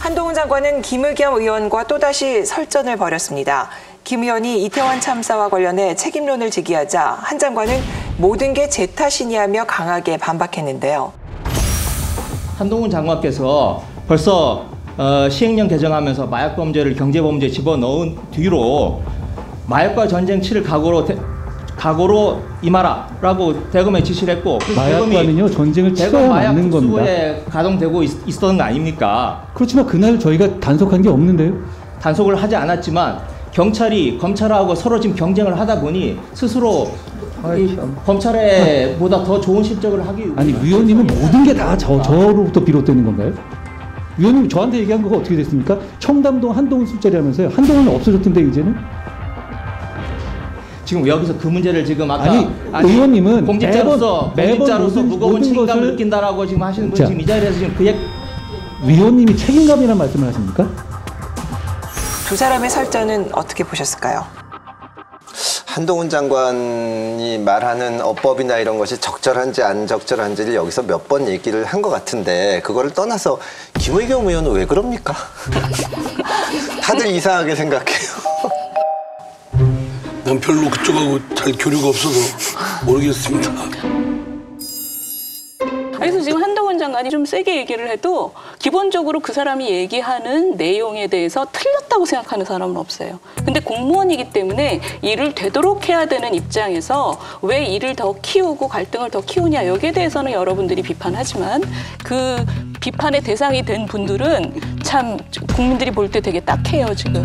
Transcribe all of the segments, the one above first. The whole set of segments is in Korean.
한동훈 장관은 김의겸 의원과 또다시 설전을 벌였습니다. 김 의원이 이태원 참사와 관련해 책임론을 제기하자 한 장관은 모든 게 제 탓이냐며 강하게 반박했는데요. 한동훈 장관께서 벌써 시행령 개정하면서 마약 범죄를 경제 범죄에 집어넣은 뒤로 마약과 전쟁 치를 각오로 임하라라고 대검에 지시를 했고, 마약과는요 전쟁을 치러야 맞는 겁니다. 대검 가동되고 있었던 거 아닙니까? 그렇지만 그날 저희가 단속한 게 없는데요. 단속을 하지 않았지만 경찰이 검찰하고 서로 지금 경쟁을 하다 보니 스스로 검찰보다 더 좋은 실적을 하기 위해. 아니 위원님은 모든 게 다 저로부터 비롯되는 건가요? 위원님 저한테 얘기한 거가 어떻게 됐습니까? 청담동 한동훈 술자리하면서요. 한동훈은 없어졌던데 이제는? 지금 여기서 그 문제를 지금 아까 아니 의원님은 공직자로서 무거운 책임감을 느낀다라고 지금 하시는 분이 지금 이 자리에서 지금 그 위원님이 책임감이라는 말씀을 하십니까? 두 사람의 설전은 어떻게 보셨을까요? 한동훈 장관이 말하는 어법이나 이런 것이 적절한지 안 적절한지를 여기서 몇 번 얘기를 한 것 같은데, 그거를 떠나서 김의겸 의원은 왜 그럽니까? 다들 이상하게 생각해요. 난 별로 그쪽하고 잘 교류가 없어서 모르겠습니다. 그래서 지금 한동훈 장관이 좀 세게 얘기를 해도 기본적으로 그 사람이 얘기하는 내용에 대해서 틀렸다고 생각하는 사람은 없어요. 근데 공무원이기 때문에 일을 되도록 해야 되는 입장에서 왜 일을 더 키우고 갈등을 더 키우냐, 여기에 대해서는 여러분들이 비판하지만 그 비판의 대상이 된 분들은 참 국민들이 볼 때 되게 딱해요 지금.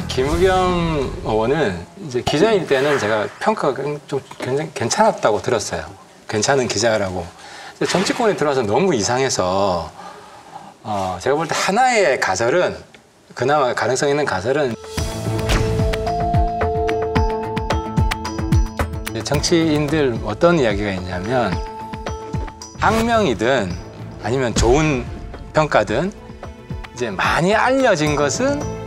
김의겸 의원은 이제 기자일 때는 제가 평가가 좀 굉장히 괜찮았다고 들었어요. 괜찮은 기자라고. 정치권에 들어와서 너무 이상해서 제가 볼 때 하나의 가설은, 그나마 가능성 있는 가설은, 정치인들 어떤 이야기가 있냐면 악명이든 아니면 좋은 평가든 이제 많이 알려진 것은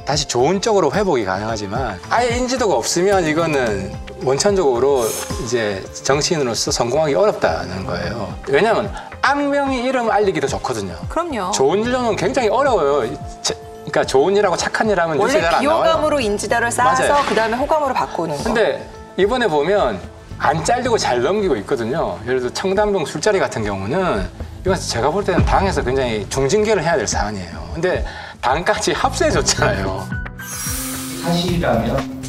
다시 좋은 쪽으로 회복이 가능하지만 아예 인지도가 없으면 이거는 원천적으로 이제 정치인으로서 성공하기 어렵다는 거예요. 왜냐하면 악명이 이름 알리기도 좋거든요. 그럼요. 좋은 일로는 굉장히 어려워요. 그러니까 좋은 일하고 착한 일하면 원래 잘 안 나와요. 비호감으로 인지도를 쌓아서 그 다음에 호감으로 바꾸는 거. 근데 이번에 보면 안 잘리고 잘 넘기고 있거든요. 예를 들어 청담동 술자리 같은 경우는 이건 제가 볼 때는 당에서 굉장히 중징계를 해야 될 사안이에요. 근데 당까지 합세해줬잖아요. 사실이라면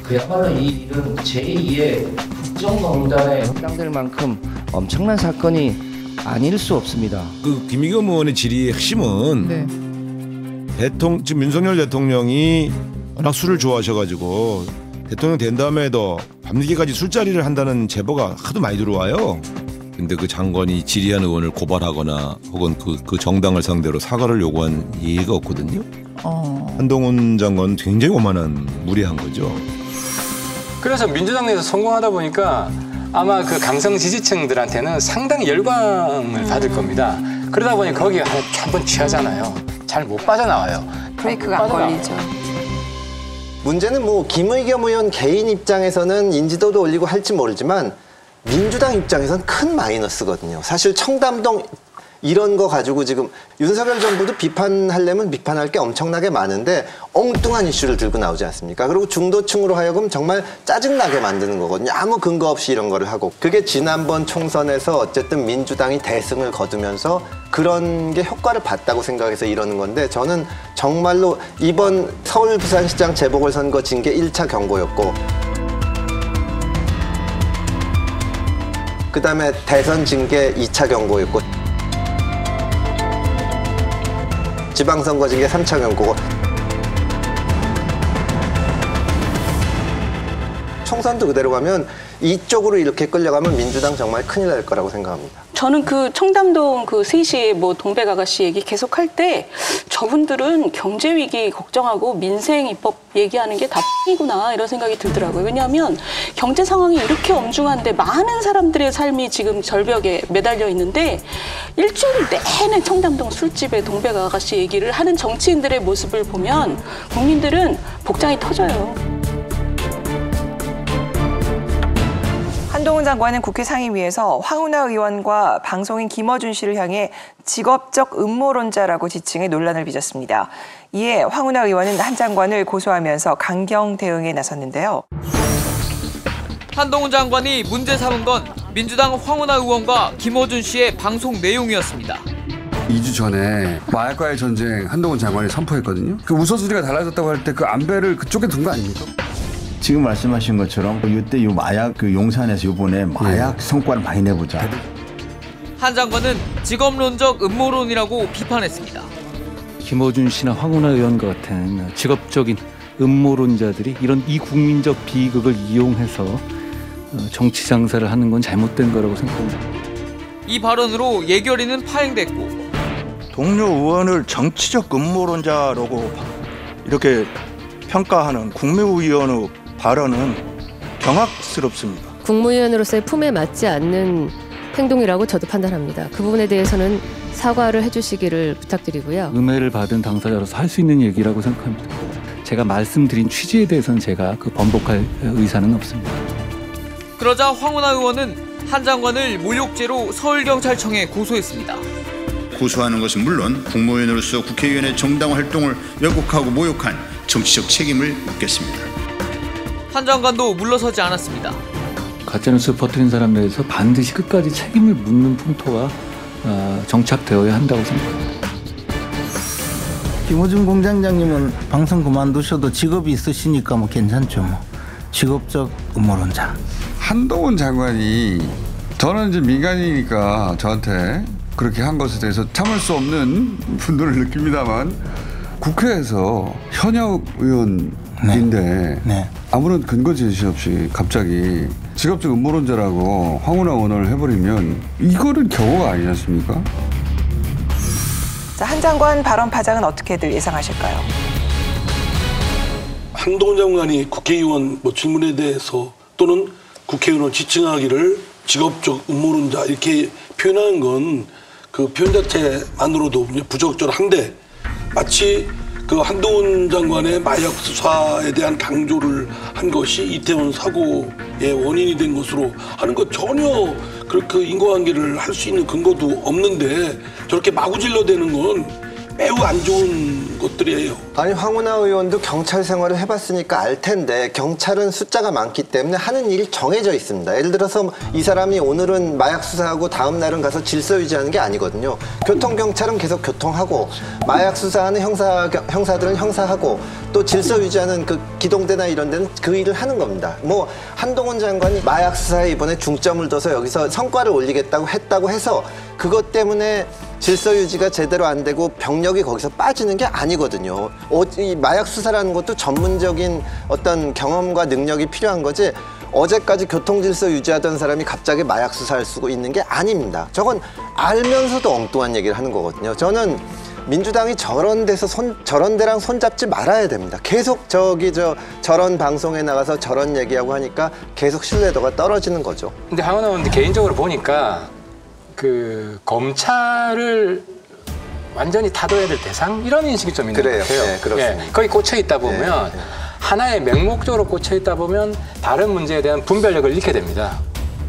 그야말로 이 일은 제2의 국정농단에 해당될 만큼 엄청난 사건이 아닐 수 없습니다. 그 김의겸 의원의 질의의 핵심은 지금 윤석열 대통령이 워낙 술을 좋아하셔가지고 대통령 된 다음에도 밤늦게까지 술자리를 한다는 제보가 하도 많이 들어와요. 근데 그 장관이 질의한 의원을 고발하거나 혹은 그 정당을 상대로 사과를 요구한 예의가 없거든요. 한동훈 장관은 굉장히 오만한 무례한 거죠. 그래서 민주당 내에서 성공하다 보니까 아마 그 강성 지지층들한테는 상당히 열광을 받을 겁니다. 그러다 보니 거기에 한번 취하잖아요. 잘 못 빠져나와요. 브레이크가 안 걸리죠. 문제는 뭐 김의겸 의원 개인 입장에서는 인지도도 올리고 할지 모르지만 민주당 입장에서는 큰 마이너스거든요. 사실 청담동 이런 거 가지고 지금 윤석열 정부도 비판하려면 비판할 게 엄청나게 많은데 엉뚱한 이슈를 들고 나오지 않습니까? 그리고 중도층으로 하여금 정말 짜증나게 만드는 거거든요. 아무 근거 없이 이런 거를 하고. 그게 지난번 총선에서 어쨌든 민주당이 대승을 거두면서 그런 게 효과를 봤다고 생각해서 이러는 건데, 저는 정말로 이번 서울 부산시장 재보궐선거 징계 1차 경고였고, 그다음에 대선 징계 2차 경고였고, 지방선거 징계 3차 경고고, 총선도 그대로 가면 이쪽으로 이렇게 끌려가면 민주당 정말 큰일 날 거라고 생각합니다. 저는 그 청담동 그 3시 뭐 동백 아가씨 얘기 계속 할 때 저분들은 경제 위기 걱정하고 민생 입법 얘기하는 게 다 X이구나 이런 생각이 들더라고요. 왜냐하면 경제 상황이 이렇게 엄중한데 많은 사람들의 삶이 지금 절벽에 매달려 있는데 일주일 내내 청담동 술집에 동백 아가씨 얘기를 하는 정치인들의 모습을 보면 국민들은 복장이 터져요. 한동훈 장관은 국회 상임위에서 황운하 의원과 방송인 김어준 씨를 향해 직업적 음모론자라고 지칭해 논란을 빚었습니다. 이에 황운하 의원은 한 장관을 고소하면서 강경 대응에 나섰는데요. 한동훈 장관이 문제 삼은 건 민주당 황운하 의원과 김어준 씨의 방송 내용이었습니다. 2주 전에 마약과의 전쟁 한동훈 장관이 선포했거든요. 그 우선순위가 달라졌다고 할 때 그 안배를 그쪽에 둔 거 아닙니까? 지금 말씀하신 것처럼 이때 요 마약 그 용산에서 이번에 마약 성과를 많이 내보자. 한 장관은 직업론적 음모론이라고 비판했습니다. 김어준 씨나 황운하 의원과 같은 직업적인 음모론자들이 이런 이국민적 비극을 이용해서 정치 장사를 하는 건 잘못된 거라고 생각합니다. 이 발언으로 예결위는 파행됐고 동료 의원을 정치적 음모론자라고 이렇게 평가하는 국무위원의 발언은 경악스럽습니다. 국무위원으로서의 품에 맞지 않는 행동이라고 저도 판단합니다. 그 부분에 대해서는 사과를 해주시기를 부탁드리고요. 음해를 받은 당사자로서 할 수 있는 얘기라고 생각합니다. 제가 말씀드린 취지에 대해서는 제가 번복할 의사는 없습니다. 그러자 황운하 의원은 한 장관을 모욕죄로 서울경찰청에 고소했습니다. 고소하는 것은 물론 국무위원으로서 국회의원의 정당 활동을 왜곡하고 모욕한 정치적 책임을 묻겠습니다. 한 장관도 물러서지 않았습니다. 가짜뉴스 퍼뜨린 사람에 대해서 반드시 끝까지 책임을 묻는 풍토가 정착되어야 한다고 생각합니다. 김어준 공장장님은 방송 그만두셔도 직업이 있으시니까 뭐 괜찮죠. 뭐. 직업적 음모론자. 한동훈 장관이 저는 이제 민간인이니까 저한테 그렇게 한 것에 대해서 참을 수 없는 분노를 느낍니다만 국회에서 현역 의원인데 네. 아무런 근거 제시 없이 갑자기 직업적 음모론자라고 황운하 의원을 해버리면 이거는 경호가 아니지 않습니까? 자, 한 장관 발언 파장은 어떻게들 예상하실까요? 한동훈 장관이 국회의원 질문에 대해서 또는 국회의원을 지칭하기를 직업적 음모론자 이렇게 표현하는 건 그 표현 자체만으로도 부적절한데 마치 그 한동훈 장관의 마약 수사에 대한 강조를 한 것이 이태원 사고의 원인이 된 것으로 하는 것 전혀 그렇게 인과관계를 할 수 있는 근거도 없는데 저렇게 마구질러대는 건 매우 안 좋은 것들이에요. 아니 황운하 의원도 경찰 생활을 해봤으니까 알 텐데 경찰은 숫자가 많기 때문에 하는 일이 정해져 있습니다. 예를 들어서 이 사람이 오늘은 마약 수사하고 다음 날은 가서 질서 유지하는 게 아니거든요. 교통경찰은 계속 교통하고 마약 수사하는 형사들은 형사하고 또 질서 유지하는 그 기동대나 이런 데는 그 일을 하는 겁니다. 뭐 한동훈 장관이 마약 수사에 이번에 중점을 둬서 여기서 성과를 올리겠다고 했다고 해서 그것 때문에 질서 유지가 제대로 안 되고 병력이 거기서 빠지는 게 아니거든요. 이 마약 수사라는 것도 전문적인 어떤 경험과 능력이 필요한 거지 어제까지 교통 질서 유지하던 사람이 갑자기 마약 수사할 수 있는 게 아닙니다. 저건 알면서도 엉뚱한 얘기를 하는 거거든요. 저는 민주당이 저런 데서 저런 데랑 손잡지 말아야 됩니다. 계속 저런 방송에 나가서 저런 얘기하고 하니까 계속 신뢰도가 떨어지는 거죠. 근데 황운하 의원 개인적으로 보니까 그 검찰을 완전히 타도해야 될 대상 이런 인식이 좀 있는 것 같아요. 네, 그렇습니다. 거기 꽂혀 있다 보면 하나의 맹목적으로 꽂혀 있다 보면 다른 문제에 대한 분별력을 잃게 됩니다.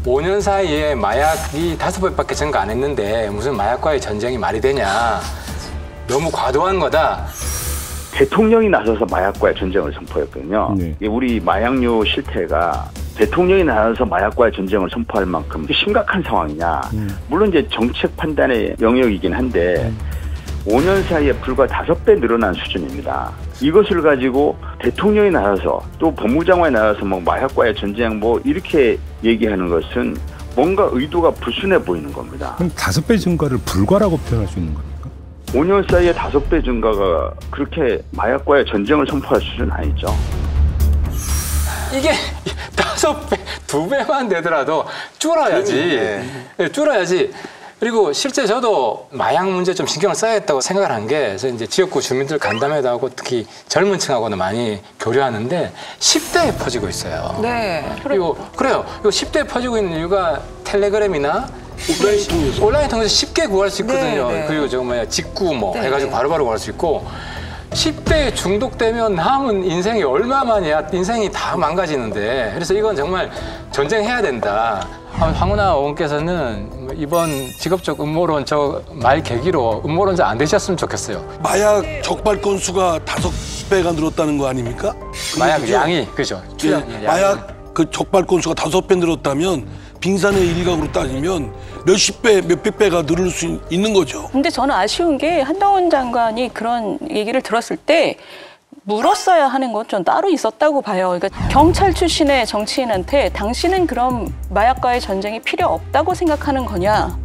5년 사이에 마약이 5배밖에 증가 안 했는데 무슨 마약과의 전쟁이 말이 되냐. 너무 과도한 거다. 대통령이 나서서 마약과의 전쟁을 선포했거든요. 네. 우리 마약류 실태가 대통령이 나서서 마약과의 전쟁을 선포할 만큼 심각한 상황이냐. 물론 이제 정책 판단의 영역이긴 한데 5년 사이에 불과 5배 늘어난 수준입니다. 이것을 가지고 대통령이 나서서 또 법무장관이 나서서 뭐 마약과의 전쟁 뭐 이렇게 얘기하는 것은 뭔가 의도가 불순해 보이는 겁니다. 그럼 5배 증가를 불가라고 표현할 수 있는 겁니까? 5년 사이에 5배 증가가 그렇게 마약과의 전쟁을 선포할 수준은 아니죠. 이게 5배, 2배만 되더라도 줄어야지. 네, 줄어야지. 그리고 실제 저도 마약 문제 좀 신경을 써야겠다고 생각을 한 게, 그래서 이제 지역구 주민들 간담회도 하고 특히 젊은 층하고는 많이 교류하는데 10대에 퍼지고 있어요. 네. 그리고 그래요. 이거 10대에 퍼지고 있는 이유가 텔레그램이나 온라인 통해서 쉽게 구할 수 있거든요. 네, 네. 그리고 직구 뭐 네, 해가지고 네. 바로바로 구할 수 있고 10대에 중독되면 남은 인생이 얼마만이야. 인생이 다 망가지는데. 그래서 이건 정말 전쟁해야 된다. 황운하 의원께서는 이번 직업적 음모론 저 말 계기로 음모론자 안 되셨으면 좋겠어요. 마약 적발 건수가 5배가 늘었다는 거 아닙니까? 마약 그죠? 양이, 그죠. 예, 마약 그 적발 건수가 5배 늘었다면 빙산의 일각으로 따지면 몇십 배, 몇백 배가 늘을 수 있는 거죠. 근데 저는 아쉬운 게 한동훈 장관이 그런 얘기를 들었을 때 물었어야 하는 건 좀 따로 있었다고 봐요. 그러니까 경찰 출신의 정치인한테 당신은 그럼 마약과의 전쟁이 필요 없다고 생각하는 거냐?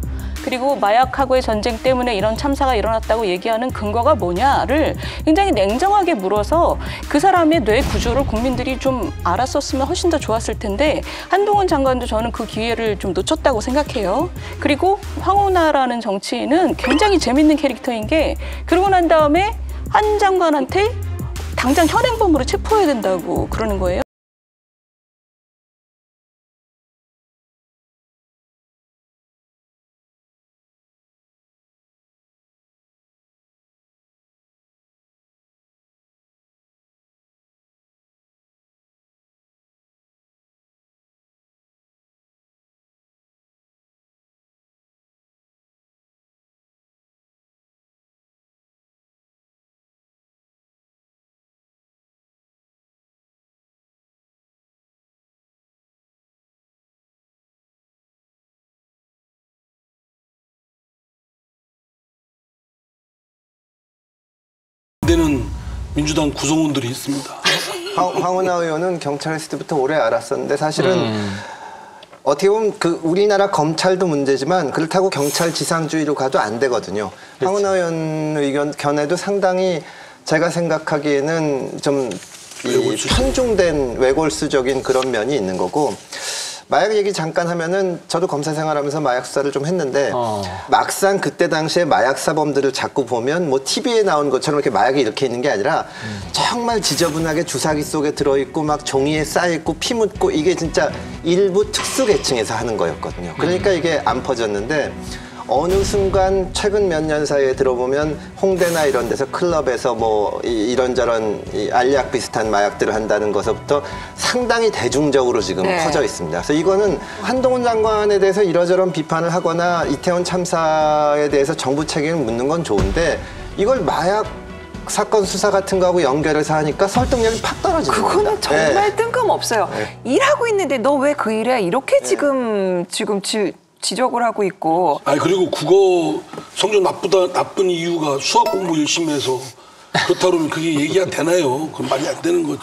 그리고 마약하고의 전쟁 때문에 이런 참사가 일어났다고 얘기하는 근거가 뭐냐를 굉장히 냉정하게 물어서 그 사람의 뇌 구조를 국민들이 좀 알았었으면 훨씬 더 좋았을 텐데 한동훈 장관도 저는 그 기회를 좀 놓쳤다고 생각해요. 그리고 황운하라는 정치인은 굉장히 재밌는 캐릭터인 게 그러고 난 다음에 한 장관한테 당장 현행범으로 체포해야 된다고 그러는 거예요. 데는 민주당 구성원들이 있습니다. 황운하 의원은 경찰에 있을 때부터 오래 알았었는데 사실은 어떻게 보면 그 우리나라 검찰도 문제지만 그렇다고 경찰 지상주의로 가도 안 되거든요. 황운하 의원 의견 견해도 상당히 제가 생각하기에는 좀 편중된 외골수적인 그런 면이 있는 거고 마약 얘기 잠깐 하면은 저도 검사 생활하면서 마약 수사를 좀 했는데 막상 그때 당시에 마약 사범들을 자꾸 보면 뭐 TV에 나온 것처럼 이렇게 마약이 이렇게 있는 게 아니라 정말 지저분하게 주사기 속에 들어있고 막 종이에 쌓여있고 피 묻고 이게 진짜 일부 특수계층에서 하는 거였거든요. 그러니까 이게 안 퍼졌는데 어느 순간 최근 몇 년 사이에 들어보면 홍대나 이런 데서 클럽에서 뭐 이런저런 알약 비슷한 마약들을 한다는 것부터 상당히 대중적으로 지금 퍼져 있습니다. 그래서 이거는 한동훈 장관에 대해서 이러저런 비판을 하거나 이태원 참사에 대해서 정부 책임을 묻는 건 좋은데 이걸 마약 사건 수사 같은 거하고 연결해서 하니까 설득력이 팍 떨어지는 겁니다. 그거는 정말 뜬금없어요. 일하고 있는데 너 왜 그 일해? 이렇게 지금 지적을 하고 있고. 아니 그리고 국어 성적 나쁜 이유가 수학 공부 열심히 해서 그렇다 그러면 그게 얘기가 되나요? 그건 말이 안 되는 거지.